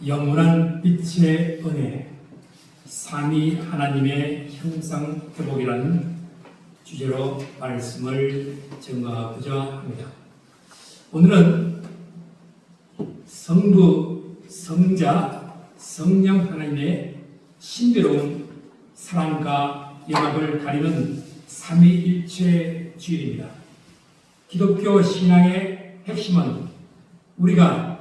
영원한 빛의 은혜, 삼위 하나님의 형상 회복이라는 주제로 말씀을 전가하고자 합니다. 오늘은 성부, 성자, 성령 하나님의 신비로운 사랑과 연합을 가리는 삼위일체 주일입니다. 기독교 신앙의 핵심은 우리가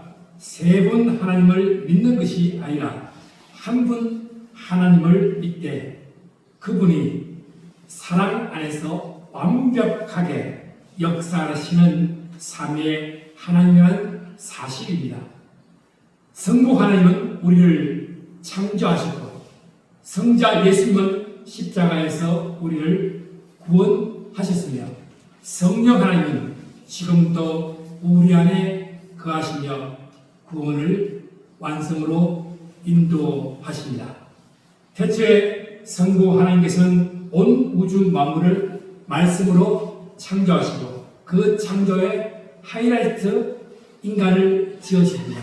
세 분 하나님을 믿는 것이 아니라 한 분 하나님을 믿되 그분이 사랑 안에서 완벽하게 역사하시는 삼위의 하나님이라는 사실입니다. 성부 하나님은 우리를 창조하셨고 성자 예수님은 십자가에서 우리를 구원하셨으며 성령 하나님은 지금도 우리 안에 거하시며 구원을 완성으로 인도하십니다. 태초에 성부 하나님께서는 온 우주 만물을 말씀으로 창조하시고 그 창조의 하이라이트 인간을 지으십니다.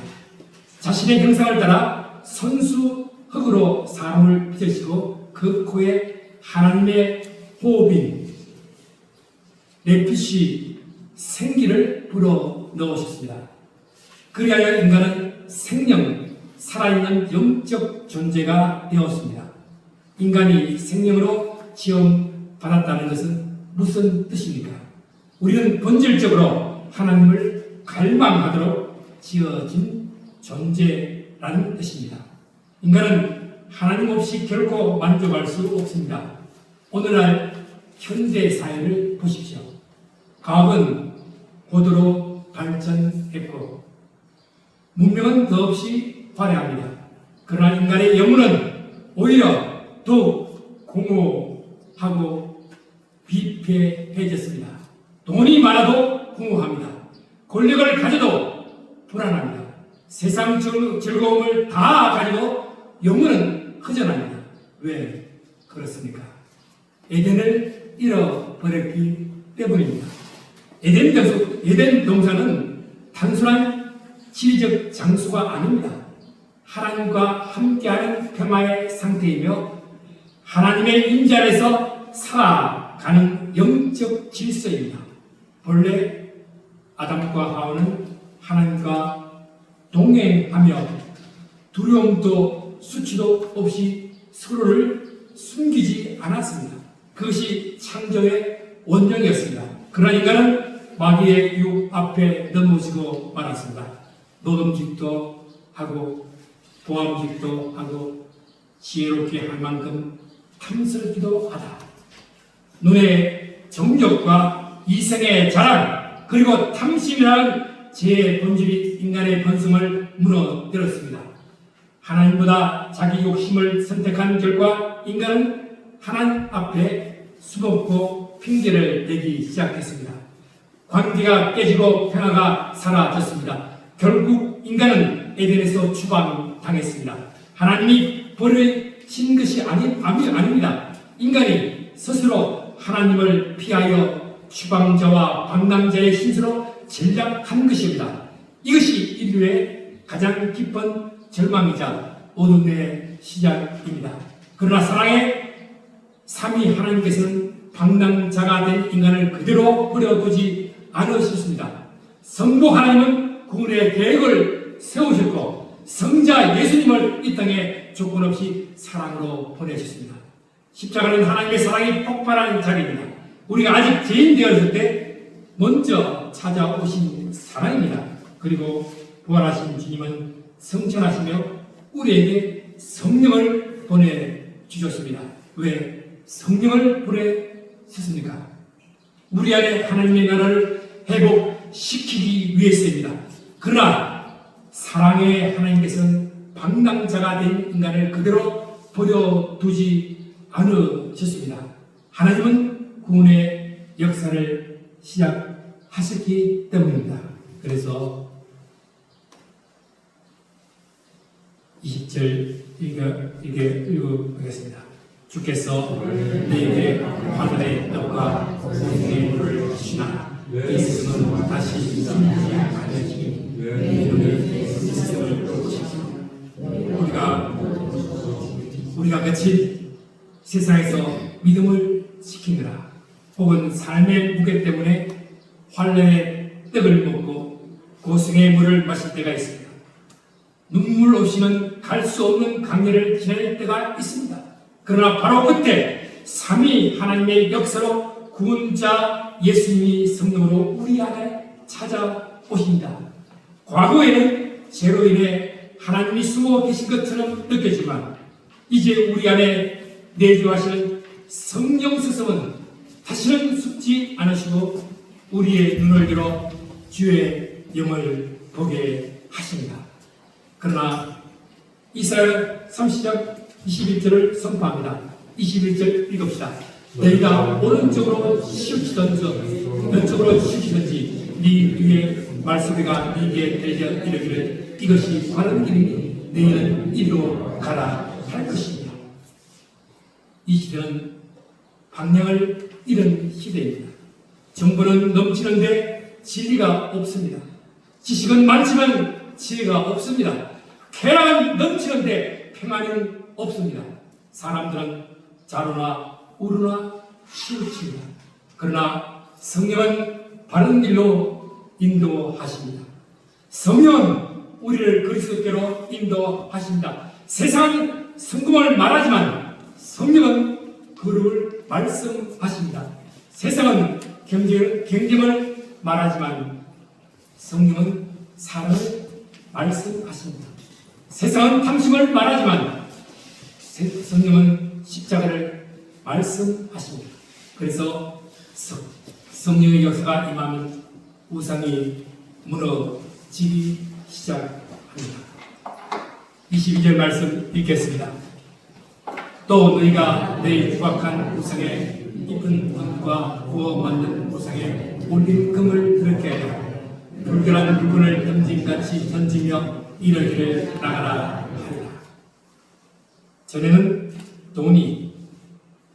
자신의 형상을 따라 선수 흙으로 사람을 빚으시고 그 코에 하나님의 호흡인 네피시 생기를 불어 넣으셨습니다. 그리하여 인간은 생명, 살아있는 영적 존재가 되었습니다. 인간이 생명으로 지음받았다는 것은 무슨 뜻입니까? 우리는 본질적으로 하나님을 갈망하도록 지어진 존재라는 뜻입니다. 인간은 하나님 없이 결코 만족할 수 없습니다. 오늘날 현대 사회를 보십시오. 과학은 고도로 발전했고 문명은 더없이 발달합니다. 그러나 인간의 영혼은 오히려 더욱 공허하고 비폐해졌습니다. 돈이 많아도 공허합니다. 권력을 가져도 불안합니다. 세상 즐거움을 다 가지고 영혼은 허전합니다. 왜 그렇습니까? 에덴을 잃어버렸기 때문입니다. 에덴 동산은 단순한 지리적 장소가 아닙니다. 하나님과 함께하는 평화의 상태이며 하나님의 임재 안에서 살아가는 영적 질서입니다. 본래 아담과 하와는 하나님과 동행하며 두려움도 수치도 없이 서로를 숨기지 않았습니다. 그것이 창조의 원령이었습니다. 그러나 인간은 마귀의 유혹 앞에 넘어지고 말았습니다. 노동직도 하고 보암직도 하고 지혜롭게 할 만큼 탐스럽기도 하다. 눈의 정욕과 이성의 자랑 그리고 탐심이라는 제 본질이 인간의 본성을 무너뜨렸습니다. 하나님보다 자기 욕심을 선택한 결과 인간은 하나님 앞에 수놓고 핑계를 대기 시작했습니다. 관계가 깨지고 평화가 사라졌습니다. 결국 인간은 에덴에서 추방당했습니다. 하나님이 버리신 것이 아닙니다. 인간이 스스로 하나님을 피하여 추방자와 방랑자의 신세로 전락한 것입니다. 이것이 인류의 가장 깊은 절망이자 어둠의 시작입니다. 그러나 사랑의 삼위 하나님께서는 방랑자가 된 인간을 그대로 버려두지 않으셨습니다. 성부 하나님은 구원의 계획을 세우셨고 성자 예수님을 이 땅에 조건 없이 사랑으로 보내셨습니다. 십자가는 하나님의 사랑이 폭발하는 자리입니다. 우리가 아직 죄인 되었을 때 먼저 찾아오신 사랑입니다. 그리고 부활하신 주님은 성천하시며 우리에게 성령을 보내주셨습니다. 왜 성령을 보내셨습니까? 우리 안에 하나님의 나라를 회복시키기 위해서입니다. 그러나 사랑의 하나님께서는 방랑자가 된 인간을 그대로 버려두지 않으셨습니다. 하나님은 구원의 역사를 시작하셨기 때문입니다. 그래서 20절 읽어보겠습니다. 주께서 내게 하늘의 떡과 생명의 물을 주시나 예수는 다시 심지 않으시니 내 눈에 예수를 우리가 그친 세상에서 믿음을 지키느라 혹은 삶의 무게 때문에 환난의 떡을 먹고 고승의 물을 마실 때가 있습니다. 눈물 없이는 갈 수 없는 강렬을 지낼 때가 있습니다. 그러나 바로 그때 삼위 하나님의 역사로 구원자 예수님이 성령으로 우리 안에 찾아오십니다. 과거에는 죄로 인해 하나님이 숨어 계신 것처럼 느껴지지만 이제 우리 안에 내주하시는 성령 스승은 다시는 숨지 않으시고 우리의 눈을 열어 주의 영을 보게 하십니다. 그러나 이사야 30장 21절을 선포합니다. 21절 읽읍시다. 너희가 오른쪽으로 치우치든지 왼쪽으로 치우치든지 네 위에 말소리가 네게 들려 이르기를 이것이 바른 길이니 너희는 이리로 가라 할 것입니다. 이 시대는 방향을 잃은 시대입니다. 정보는 넘치는데 진리가 없습니다. 지식은 많지만 지혜가 없습니다. 쾌락은 넘치는데 평안은 없습니다. 사람들은 자로나 우르나 치우칩니다. 그러나 성령은 바른 길로 인도하십니다. 성령은 우리를 그리스도께로 인도하십니다. 세상은 성공을 말하지만 성령은 거룩을 말씀하십니다. 세상은 경쟁을 말하지만 성령은 사랑을 말씀하십니다. 세상은 탐심을 말하지만 성령은 십자가를 말씀하십니다. 그래서 성령의 역사가 임하면 우상이 무너지기 시작합니다. 22절 말씀 읽겠습니다. 또 너희가 내 부각한 우상에 이쁜 금과 구워 만든 우상에 올린 금을 그렇게 하여 불결한 물건을 던짐같이 던지며 이르기를 나가라 하리라. 전에는 돈이,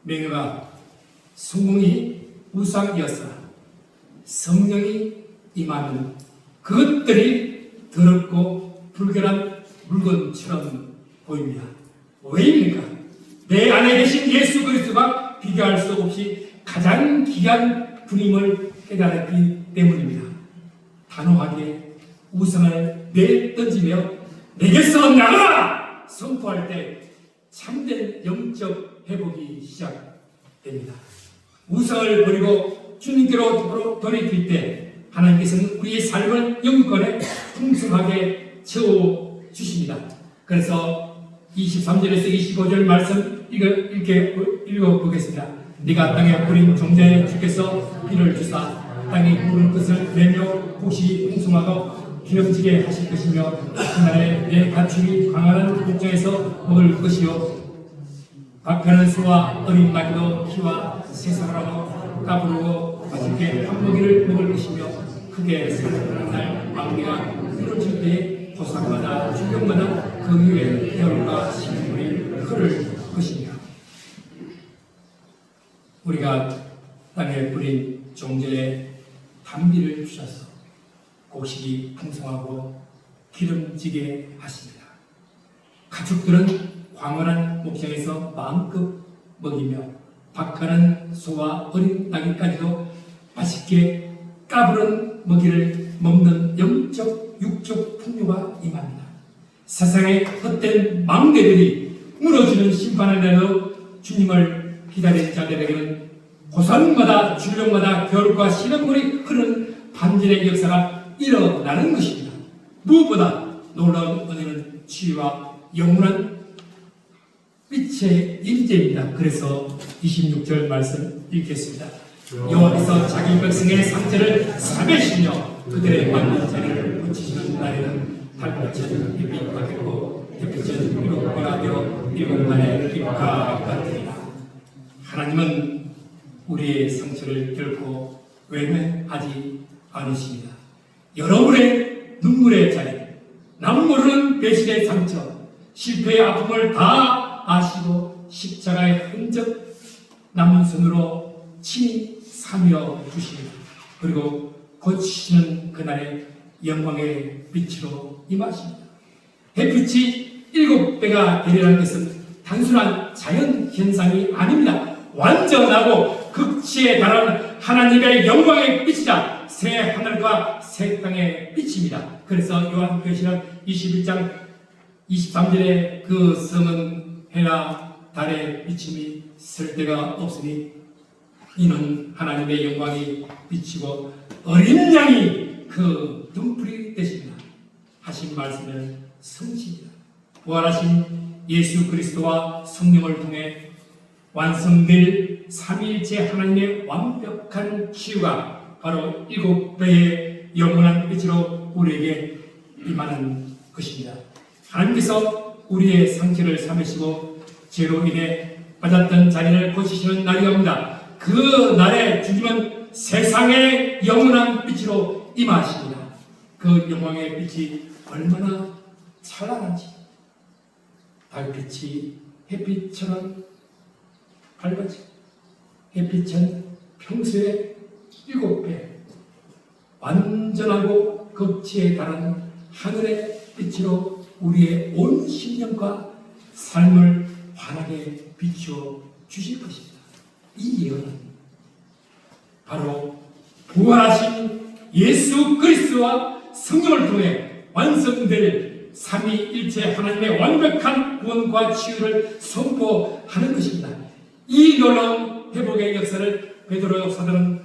명예가, 성공이 우상이었으나 성령이 임하면 그것들이 더럽고 불결한 물건처럼 보입니다. 왜입니까? 내 안에 계신 예수 그리스도가 비교할 수 없이 가장 귀한 분임을 깨달았기 때문입니다. 단호하게 우상을 내던지며 내게서 나가라! 선포할 때 참된 영적 회복이 시작됩니다. 우상을 버리고 주님께로 돌이킬 때 하나님께서는 우리의 삶을 영권에 풍성하게 채워주십니다. 그래서 23절에서 25절 말씀 읽어보겠습니다. 네가 땅에 뿌린 종자에 주께서 비를 주사 땅이 굵은 것을 내며 곳이 풍성하고 기름지게 하실 것이며 그날에 내 가축이 광활한 목장에서 먹을 것이요 박하는 소와 어린 나귀도 키와 새사람하고 까부르고 맛있게 한 먹이를 먹을 것이며 크게 사는 날 왕비가 이루어질 때에 도상마다 주경마다 그 위에 겨울과 식물이 흐를 것입니다. 우리가 땅에 뿌린 종자에 단비를 주셔서 곡식이 풍성하고 기름지게 하십니다. 가축들은 광활한 목장에서 마음껏 먹이며 박하는 소와 어린 나귀까지도 맛있게 까부른 먹이를 먹는 영적 육적 풍요가 임합니다. 세상의 헛된 망대들이 무너지는 심판을 내려 주님을 기다린 자들에게는 고산마다 줄령마다 겨울과 시냇물이 흐르는 반전의 역사가 일어나는 것입니다. 무엇보다 놀라운 은혜는 치유와 영원한 빛의 임재입니다. 그래서 26절 말씀 읽겠습니다. 여호와께서 자기 백성의 상처를 사매시며 그들의 맞는 자리를 고치시는 날에는 달빛은 햇빛 같겠고 햇빛은 일곱배가 되어 일곱만의 빛과 같으리라. 하나님은 우리의 상처를 결코 외면하지 않으십니다. 여러분의 눈물의 자리, 남 모르는 배신의 상처, 실패의 아픔을 다 아시고 십자가의 흔적 남은 손으로 친히 사며 주십니다. 그리고 고치시는 그날의 영광의 빛으로 임하십니다. 햇빛이 7배가 되리라는 것은 단순한 자연 현상이 아닙니다. 완전하고 극치에 달하는 하나님의 영광의 빛이자 새 하늘과 새 땅의 빛입니다. 그래서 요한계시록 21장 23절에 그 성은 해나 달의 비침이 쓸 데가 없으니 이는 하나님의 영광이 비치고 어린 양이 그 등불이 되십니다 하신 말씀을 성취입니다. 부활하신 예수 그리스도와 성령을 통해 완성될 삼위일체 하나님의 완벽한 치유가 바로 7배의 영원한 빛으로 우리에게 임하는 것입니다. 하나님께서 우리의 상처를 삼으시고 죄로 인해 빠졌던 자리를 고치시는 날이 옵니다. 그 날에 주님은 세상의 영원한 빛으로 임하십니다. 그 영광의 빛이 얼마나 찬란한지, 달빛이 햇빛처럼 밝아지, 햇빛은 평소에 7배 완전하고 극치에 달한 하늘의 빛으로 우리의 온 심령과 삶을 환하게 비추어 주실 것입니다. 이 예언은 바로 부활하신 예수 그리스도와 성령을 통해 완성될 삼위일체 하나님의 완벽한 구원과 치유를 선포하는 것입니다. 이 놀라운 회복의 역사를 베드로 사도는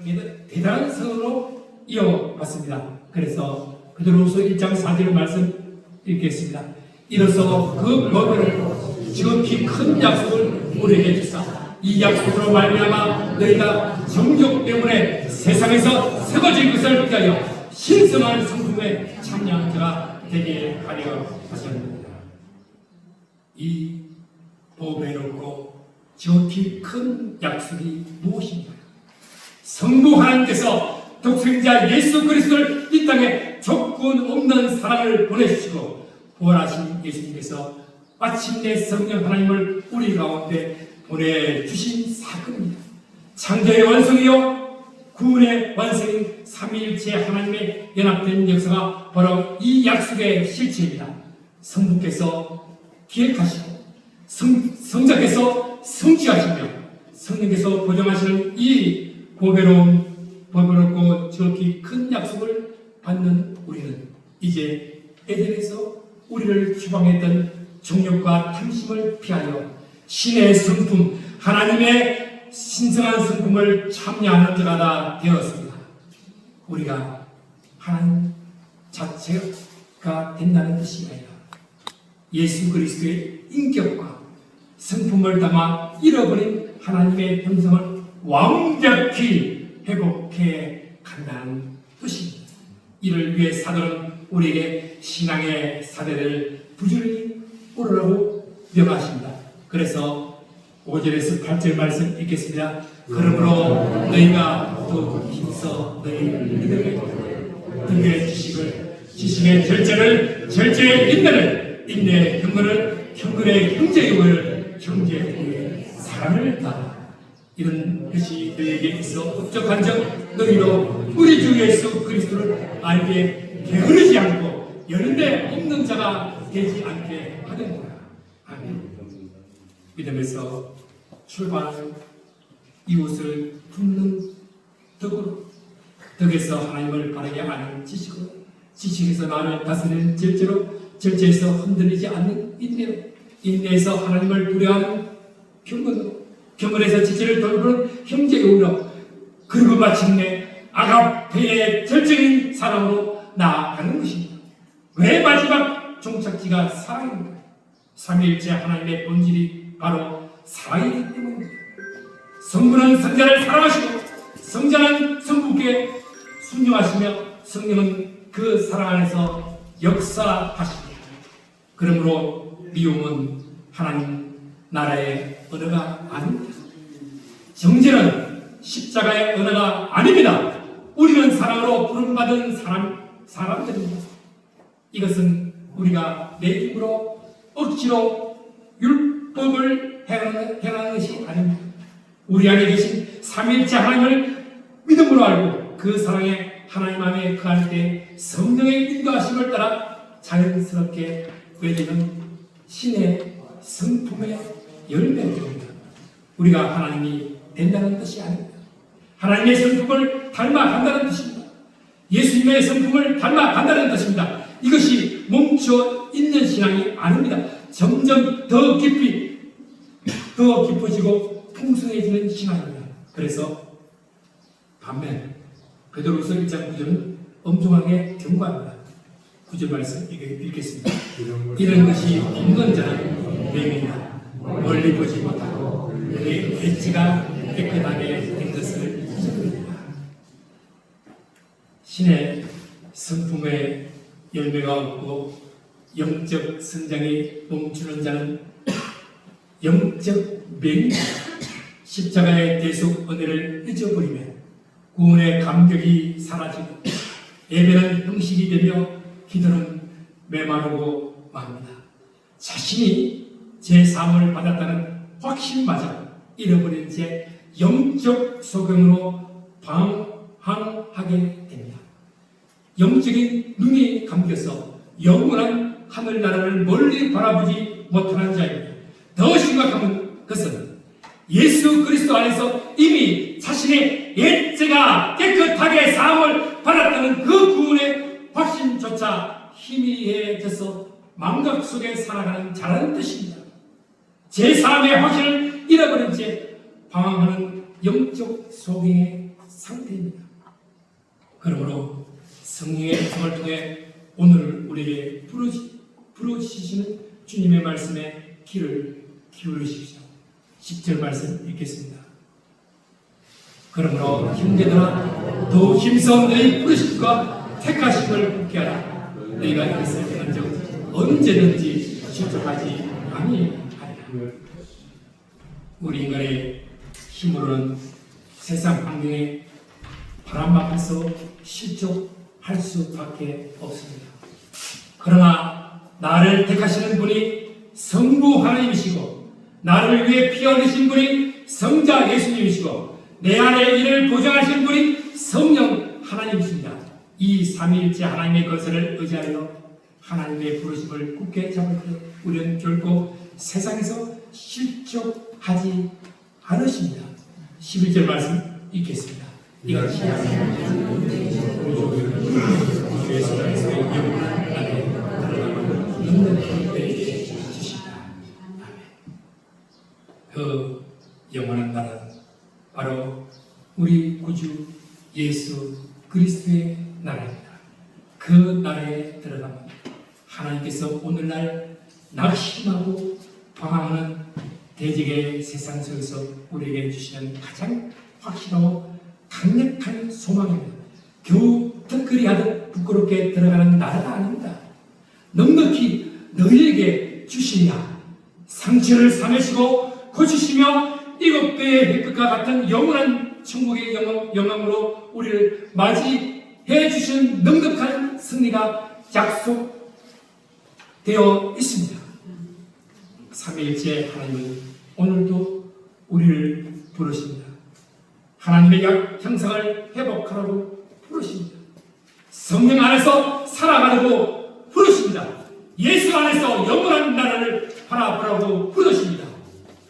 대단한 성으로 이어갔습니다. 그래서 베드로후서 1장 4절 말씀 읽겠습니다. 이로써 그 법으로 지극히 큰 약속을 우리에게 주사 이 약속으로 말미암아 너희가 정욕 때문에 세상에서 썩어질 것을 피하여 신성한 성품에 참여한 자가 되게 하려 하셨습니다. 이 보배롭고 지극히 큰 약속이 무엇인가요? 성부 하나님께서 독생자 예수 그리스도를 이 땅에 조건 없는 사랑을 보내주시고 부활하신 예수님께서 마침내 성령 하나님을 우리 가운데 보내주신 사건입니다. 창조의 완성이요 구원의 완성인 삼위일체 하나님의 연합된 역사가 바로 이 약속의 실체입니다. 성부께서 기획하시고 성자께서 성취하시며 성령께서 보정하시는 이 보배롭고 지극히 큰 약속을 받는 우리는 이제 에덴에서 우리를 추방했던 정욕과 탐심을 피하여 신의 성품, 하나님의 신성한 성품을 참여하는 자가 다 되었습니다. 우리가 하나님 자체가 된다는 뜻이 아니라 예수 그리스도의 인격과 성품을 담아 잃어버린 하나님의 형성을 완벽히 회복해 간다는 뜻입니다. 이를 위해 사도는 우리에게 신앙의 사대를 부지런히 오르라고 명하십니다. 그래서 5절에서 8절 말씀 읽겠습니다. 그러므로 너희가 또 힘써 너희 믿음의 등의 지식의 절제를 절제의 인내를 인내의 경건을 경건의 형제의 형제의 사랑을 다 이런 것이 너희에게 있어 업적한즉 너희로 우리 주 예수 그리스도를 알게 게으르지 않고 연대 없는 자가 되지 않게 하는구나. 아멘. 믿음에서 출발하는 이웃을 돕는 덕으로 덕에서 하나님을 바르게 아는 지식으로 지식에서 나를 다스리는 절제로 절제에서 흔들리지 않는 인내로 인내에서 하나님을 두려워하는 경건으로 경건에서 지체를 돌보는 형제의로 그리고 마침내 아가페의 절정인 사랑으로 나아가는 것입니다. 왜 마지막 종착지가 사랑인가요? 삼위일체 하나님의 본질이 바로 사랑이기 때문입니다. 성부는 성자를 사랑하시고 성자는 성부께 순종하시며 성령은 그 사랑 안에서 역사하십니다. 그러므로 미움은 하나님 나라의 언어가 아닙니다. 정죄는 십자가의 언어가 아닙니다. 우리는 사랑으로 부름받은 사람들입니다. 이것은 우리가 내 힘으로 억지로 율법을 행하는 것이 아닙니다. 우리 안에 계신 삼위일체 하나님을 믿음으로 알고 그 사랑에 하나님 안에 거할 때 성령의 인도하심을 따라 자연스럽게 외리는 신의 성품에 열매가 됩니다. 우리가 하나님이 된다는 뜻이 아닙니다. 하나님의 성품을 닮아간다는 뜻입니다. 예수님의 성품을 닮아간다는 뜻입니다. 이것이 멈춰 있는 신앙이 아닙니다. 점점 더 깊이, 더 깊어지고 풍성해지는 신앙입니다. 그래서 반면 베드로후서 1장 9절은 엄중하게 경고합니다. 9절 말씀 읽겠습니다. 이런 것이 없는 자는 맹이나 멀리 보지 못하고 그의 엣지가 깨끗하게 된 것을 잊어버립니다. 신의 성품에 열매가 없고 영적 성장이 멈추는 자는 영적 맹이 십자가의 대속 은혜를 잊어버리면 구원의 감격이 사라지고 예배는 형식이 되며 기도는 메마르고 맙니다. 자신이 제3을 받았다는 확신마저 잃어버린 채 영적 소경으로 방황하게 됩니다. 영적인 눈이 감겨서 영원한 하늘나라를 멀리 바라보지 못하는 자입니다. 더 심각한 것은 예수 그리스도 안에서 이미 자신의 옛죄가 깨끗하게 사함을 받았다는 그 구원의 확신조차 희미해져서 망각 속에 살아가는 자라는 뜻입니다. 제3의 확신을 잃어버린 채 방황하는 영적 소경의 상태입니다. 그러므로 성령의 음성을 통해 오늘 우리에게 부르시는 주님의 말씀에 귀를 기울이십시오. 10절 말씀 읽겠습니다. 그러므로 형제들아 더욱 힘써 너희 부르심과 택하심을 굳게 하라. 너희가 이것을 먼저 언제든지 실족하지 아니하리라. 우리 인간의 힘으로는 세상 환경에 바람 앞에서 실족할 수밖에 없습니다. 그러나 나를 택하시는 분이 성부 하나님이시고 나를 위해 피 흘리신 분이 성자 예수님이시고 내 안에 이를 보장하신 분이 성령 하나님이십니다. 이 삼위일체 하나님의 것을 의지하여 하나님의 부르심을 굳게 잡을 때 우리는 결코 세상에서 실족하지 않으십니다. 11절 말씀 읽겠습니다. 이것이 예수님께서 영원한 나라에 들어가는 있는 때에 주시다. 그 영원한 나라는 바로 우리 구주 예수 그리스도의 나라입니다. 그 나라에 들어가면 하나님께서 오늘날 낙심하고 방황하는 대적의 세상 속에서 우리에게 주시는 가장 확실하고 강력한 소망입니다. 겨우 턱걸이 하듯 부끄럽게 들어가는 나라가 아닙니다. 넉넉히 너희에게 주시냐 상처를 사매시고 고치시며 7배의 햇빛과 같은 영원한 천국의 영광으로 우리를 맞이해 주신 넉넉한 승리가 약속되어 있습니다. 삼위일체 하나님은 오늘도 우리를 부르십니다. 하나님의 형상을 회복하라고 부르십니다. 성령 안에서 살아가려고 부르십니다. 예수 안에서 영원한 나라를 바라보라고 부르십니다.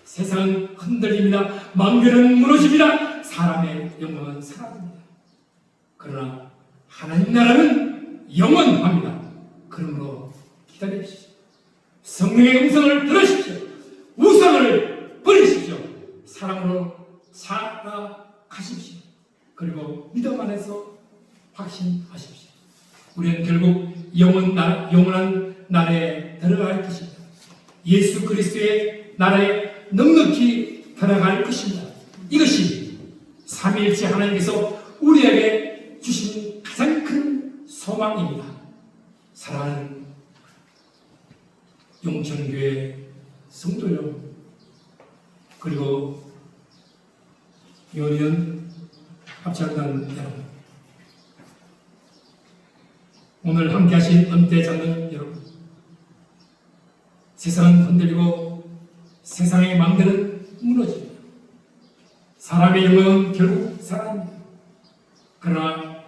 세상은 흔들립니다. 망대는 무너집니다. 사람의 영광은 사라집니다. 그러나 하나님 나라는 영원합니다. 그러므로 기다리십시오. 성령의 음성을 들으십시오. 우상을 버리십시오. 사랑으로 살아가십시오. 그리고 믿음 안에서 확신하십시오. 우리는 결국 영원한 나라에 들어갈 것입니다. 예수 그리스도의 나라에 넉넉히 들어갈 것입니다. 이것이 삼위일체 하나님께서 우리에게 주신 가장 큰 소망입니다. 사랑하는 용천교회 성도 여러분, 그리고 요리연 합창단 여러분, 오늘 함께하신 은퇴 장로님 여러분, 세상은 흔들리고 세상의 망대는 무너집니다. 사람의 영혼은 결국 사랑입니다. 그러나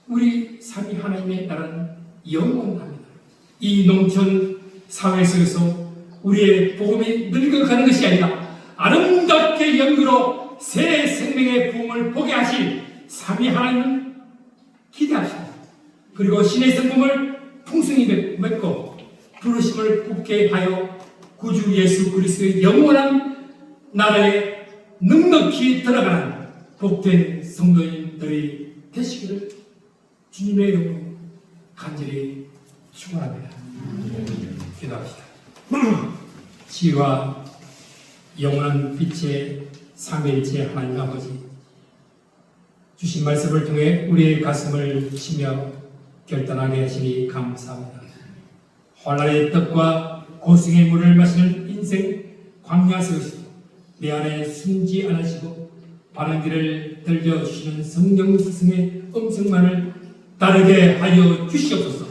우리 삼위 하나님의 나라는 영원합니다. 이 농촌 사회 속에서 우리의 복음이 늙어가는 것이 아니라 아름답게 연구로 새 생명의 부흥을 보게 하실 삼위 하나님을 기대합시다. 그리고 신의 성품을 풍성히 맺고 부르심을 뽑게 하여 구주 예수 그리스도의 영원한 나라에 넉넉히 들어가는 복된 성도인들이 되시기를 주님의 이름으로 간절히 축원합니다. 기도합시다. 지혜와 영원한 빛의 삼위일체 하나님 아버지, 주신 말씀을 통해 우리의 가슴을 치며 결단하게 하시니 감사합니다. 혼란의 떡과 고승의 물을 마시는 인생 광야 속에서 내 안에 숨지 않으시고 바른 길을 들려주시는 성령 스승의 음성만을 따르게 하여 주시옵소서.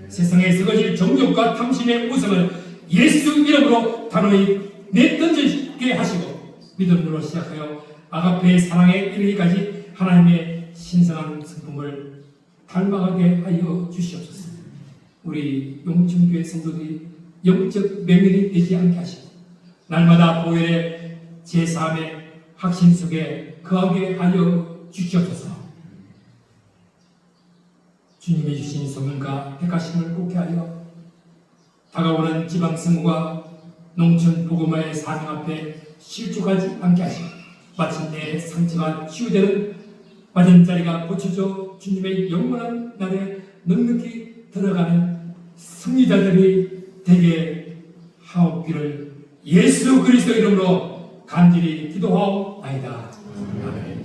세상에 썩어질 정욕과 탐심의 우상을 예수 이름으로 단호히 내던지게 하시고 믿음으로 시작하여 아가페의 사랑에 이르기까지 하나님의 신성한 성품을 닮아가게 하여 주시옵소서. 우리 용천교회 성도들이 영적 맹인이 되지 않게 하시고 날마다 보혈의 제3의 확신 속에 거하게 하여 주시옵소서. 주님이 주신 소명과 택하심을 곱게 하여 다가오는 지방선거와 농촌 복음화의 사명 앞에 실족하지 않게 하시고 마침내 상처가 치유되는 맞은 자리가 고쳐져 주님의 영원한 날에 넉넉히 들어가는 승리자들이 되게 하옵기를 예수 그리스도 이름으로 간절히 기도하옵나이다. 아멘.